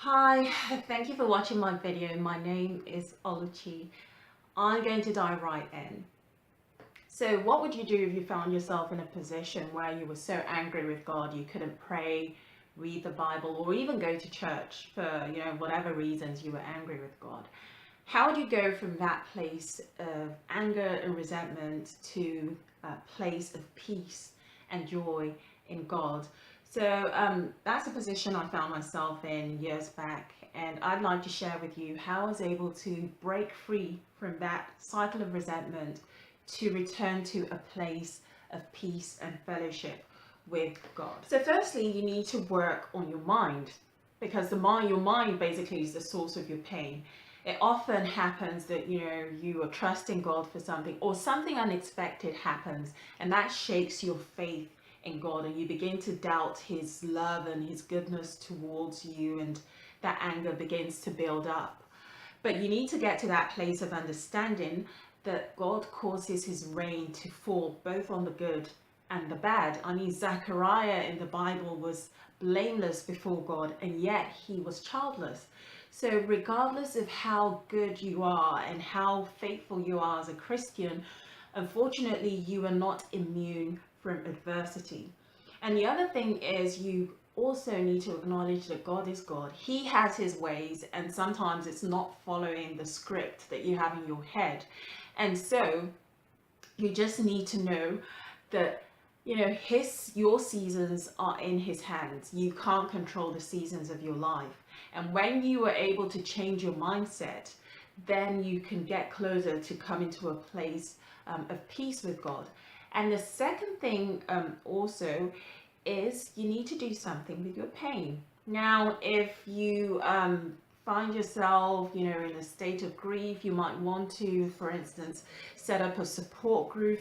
Hi, thank you for watching my video. My name is Oluchi. I'm going to dive right in. So what would you do if you found yourself in a position where you were so angry with God you couldn't pray, read the Bible, or even go to church for, whatever reasons you were angry with God? How would you go from that place of anger and resentment to a place of peace and joy in God? So that's a position I found myself in years back, and I'd like to share with you how I was able to break free from that cycle of resentment to return to a place of peace and fellowship with God. So firstly, you need to work on your mind, because your mind basically is the source of your pain. It often happens that you are trusting God for something, or something unexpected happens, and that shakes your faith in God, and you begin to doubt his love and his goodness towards you, and that anger begins to build up. But you need to get to that place of understanding that God causes his rain to fall both on the good and the bad. I mean, Zechariah in the Bible was blameless before God, and yet he was childless. So regardless of how good you are and how faithful you are as a Christian, unfortunately, you are not immune from adversity. And the other thing is, you also need to acknowledge that God is God. He has his ways, and sometimes it's not following the script that you have in your head. And so you just need to know that your seasons are in his hands. You can't control the seasons of your life. And when you are able to change your mindset, then you can get closer to coming to a place of peace with God. And the second thing also is you need to do something with your pain. Now, if you find yourself, in a state of grief, you might want to, for instance, set up a support group,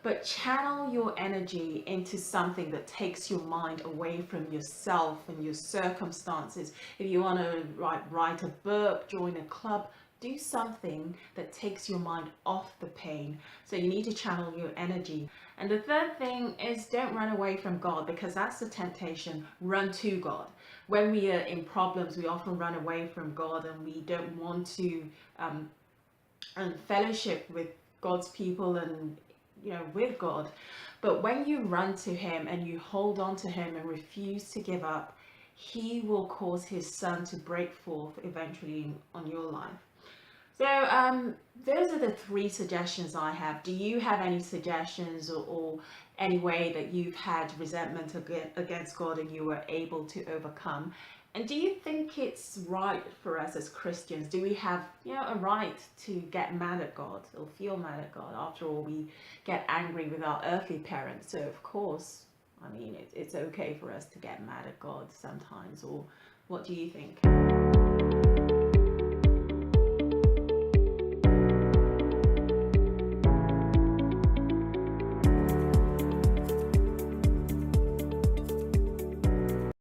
but channel your energy into something that takes your mind away from yourself and your circumstances. If you want to write a book, join a club, do something that takes your mind off the pain. So you need to channel your energy. And the third thing is, don't run away from God, because that's the temptation. Run to God. When we are in problems, we often run away from God, and we don't want to fellowship with God's people and with God. But when you run to him and you hold on to him and refuse to give up, he will cause his sun to break forth eventually on your life. So those are the three suggestions I have. Do you have any suggestions, or any way that you've had resentment against God and you were able to overcome? And do you think it's right for us as Christians? Do we have a right to get mad at God or feel mad at God? After all, we get angry with our earthly parents. So of course, I mean, it's okay for us to get mad at God sometimes. Or what do you think?